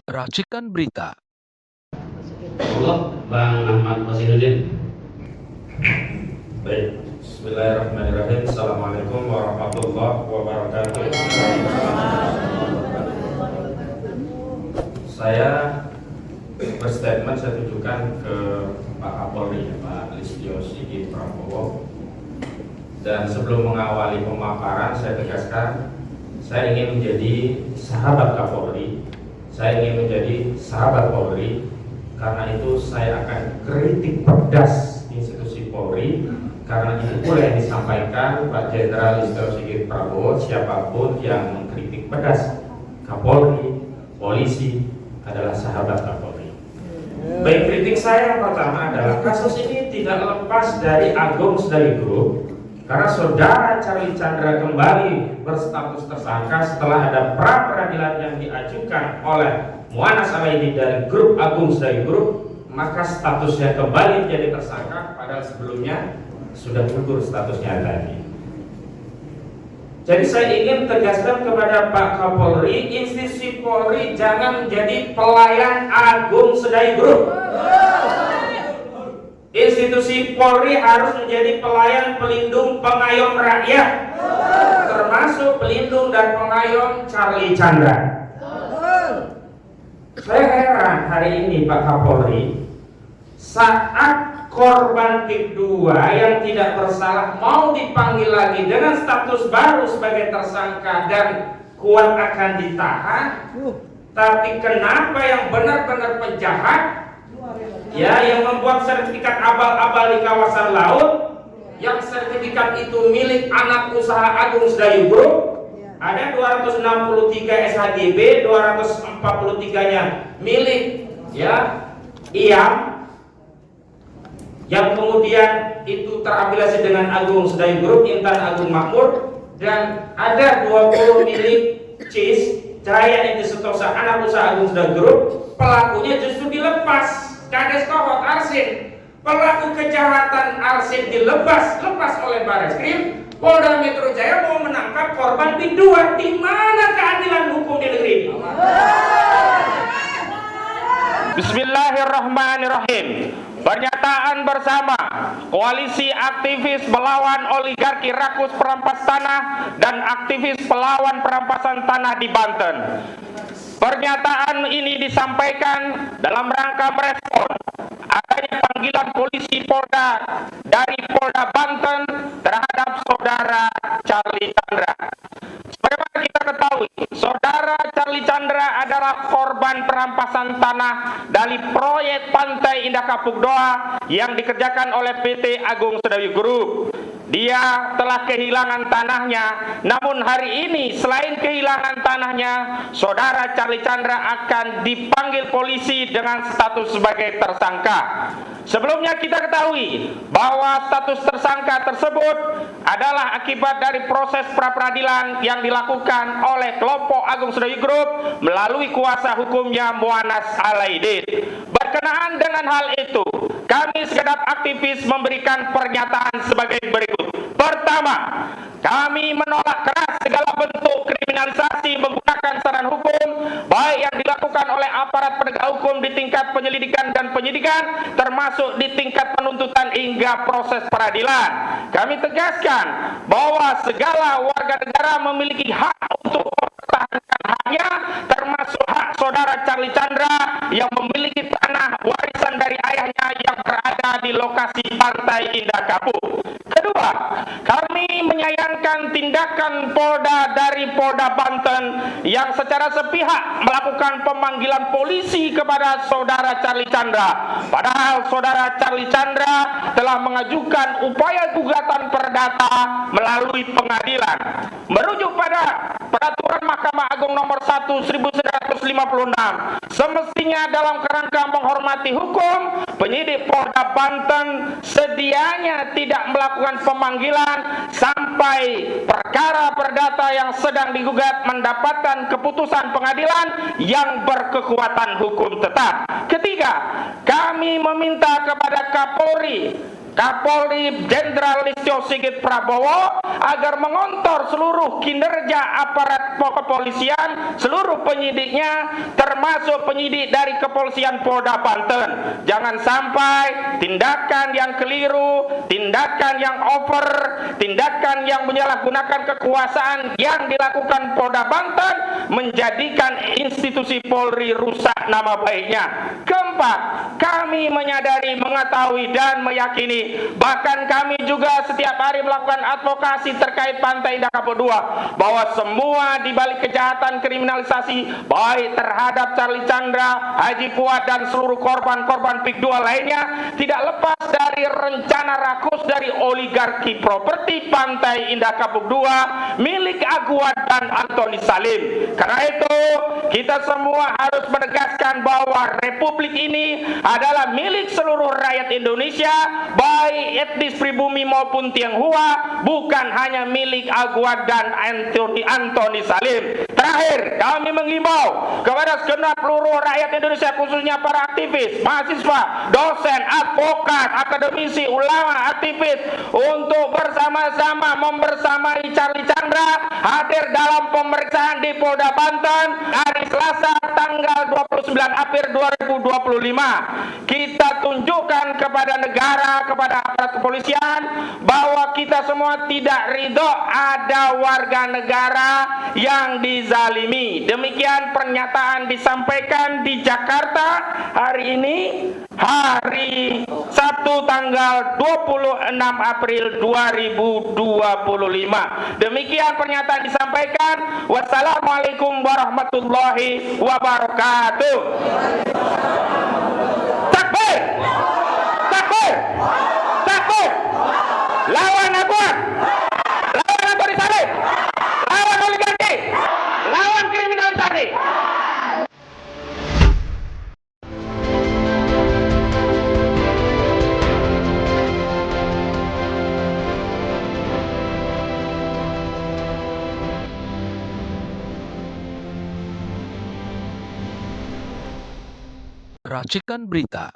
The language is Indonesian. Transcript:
Racikan berita. Bang Ahmad Wasinuddin. Baik, bismillahirrahmanirrahim. Assalamualaikum warahmatullahi wabarakatuh. Saya berstatement, saya tujukan ke Pak Kapolri, Pak Listio Sigit Prabowo. Dan sebelum mengawali pemaparan, saya tegaskan, saya ingin menjadi sahabat Kapolri, saya ingin menjadi sahabat Polri. Karena itu saya akan kritik pedas institusi Polri, karena itu pula yang disampaikan Pak Jenderal Listio Sigit Prabowo, siapapun yang mengkritik pedas Kapolri, polisi adalah sahabat Kapolri. Baik, kritik saya yang pertama adalah kasus ini tidak lepas dari Agung Sedayu Group, karena saudara Charlie Chandra kembali berstatus tersangka setelah ada pra peradilan yang diajukan oleh Mu'annas Alaidi dari grup Agung Sedayu Group, maka statusnya kembali menjadi tersangka, padahal sebelumnya sudah gugur statusnya tadi. Jadi saya ingin tegaskan kepada Pak Kapolri, institusi Polri jangan menjadi pelayan Agung Sedayu Group. Institusi Polri harus menjadi pelayan, pelindung, pengayom rakyat, termasuk pelindung dan pengayom Charlie Chandra. Saya heran hari ini Pak Kapolri, saat korban PIK 2 yang tidak bersalah mau dipanggil lagi dengan status baru sebagai tersangka dan kuat akan ditahan, tapi kenapa yang benar-benar penjahat, ya, yang membuat sertifikat abal-abal di kawasan laut, yang sertifikat itu milik anak usaha Agung Sedayu Group, ada 263 SHGB, 243-nya milik, ya, IAM, yang kemudian itu terafiliasi dengan Agung Sedayu Group, Intan Agung Makmur, dan ada 20 milik CIS, Cahaya Inti Sentosa, anak usaha Agung Sedayu Group. Pelakunya justru dilepas. Kades Kohot Arsin, pelaku kejahatan Arsin lepas oleh Barreskrim. Polda Metro Jaya mau menangkap korban PIK 2. Di mana keadilan hukum di negeri ini? Bismillahirrahmanirrahim. Pernyataan bersama koalisi aktivis melawan oligarki rakus perampas tanah dan aktivis pelawan perampasan tanah di Banten. Pernyataan ini disampaikan dalam rangka merespon adanya panggilan polisi Polda dari Polda Banten terhadap saudara Charlie Chandra. Sebagaimana kita ketahui, saudara Charlie Chandra adalah korban perampasan tanah dari proyek Pantai Indah Kapuk Doa yang dikerjakan oleh PT Agung Sedayu Group. Dia telah kehilangan tanahnya, namun hari ini selain kehilangan tanahnya, saudara Charlie Chandra akan dipanggil polisi dengan status sebagai tersangka. Sebelumnya kita ketahui bahwa status tersangka tersebut adalah akibat dari proses pra-peradilan yang dilakukan oleh kelompok Agung Sedayu Group melalui kuasa hukumnya Mu'annas Alaidi. Berkenaan dengan hal itu, kami segenap aktivis memberikan pernyataan sebagai berikut. Pertama, kami menolak keras segala bentuk kriminalisasi menggunakan saran hukum, baik yang dilakukan oleh aparat penegak hukum di tingkat penyelidikan dan penyidikan, termasuk di tingkat penuntutan hingga proses peradilan. Kami tegaskan bahwa segala warga negara memiliki hak untuk mempertahankan haknya, termasuk hak saudara Charlie Chandra yang memiliki tanah warisan dari ayahnya yang berada di lokasi Pantai Indah Kapuk. Kedua, kami menyayangkan tindakan Polda dari Polda Banten yang secara sepihak melakukan pemanggilan polisi kepada saudara Charlie Chandra. Padahal saudara Charlie Chandra telah mengajukan upaya gugatan perdata melalui pengadilan. Merujuk pada Peraturan Mahkamah Agung Nomor 1 1956, semestinya dalam kerangka menghormati hukum, penyidik Polda Banten sedianya tidak melakukan pemanggilan sampai perkara perdata yang sedang digugat mendapatkan keputusan pengadilan yang berkekuatan hukum tetap. Ketiga, kami meminta kepada Kapolri Jenderal Listio Sigit Prabowo agar mengontor seluruh kinerja aparat kepolisian, seluruh penyidiknya, termasuk penyidik dari kepolisian Polda Banten. Jangan sampai tindakan yang keliru, tindakan yang over, tindakan yang menyalahgunakan kekuasaan yang dilakukan Polda Banten menjadikan institusi Polri rusak nama baiknya. Keempat, kami menyadari, mengetahui dan meyakini, bahkan kami juga setiap hari melakukan advokasi terkait Pantai Indah Kapuk II, bahwa semua di balik kejahatan kriminalisasi baik terhadap Charlie Chandra, Haji Fuad dan seluruh korban-korban PIK 2 lainnya tidak lepas dari rencana rakus dari oligarki properti Pantai Indah Kapuk II milik Aguad dan Antoni Salim. Karena itu kita semua harus menegaskan bahwa Republik ini adalah milik seluruh rakyat Indonesia, baik etnis pribumi maupun Tionghoa, bukan hanya milik Aguad dan Antoni Salim. Terakhir, kami mengimbau kepada segenap seluruh rakyat Indonesia, khususnya para aktivis, mahasiswa, dosen, advokat, akademisi, ulama, aktivis, untuk bersama-sama membersamai Charlie Chandra hadir dalam pemeriksaan di Polda Banten hari Selasa tanggal 29 April 2025. Kita tunjukkan kepada negara, kepada aparat kepolisian, bahwa kita semua tidak ridho ada warga negara yang dizalimi. Demikian pernyataan disampaikan di Jakarta hari ini, hari Sabtu tanggal 26 April 2025. Demikian pernyataan disampaikan. Wassalamualaikum warahmatullahi wabarakatuh. Takbir! Takbir! Takbir! Lawan Aguad! Lawan Antoni Salim! Lawan oligarki! Lawan kriminalisasi! Racikan Berita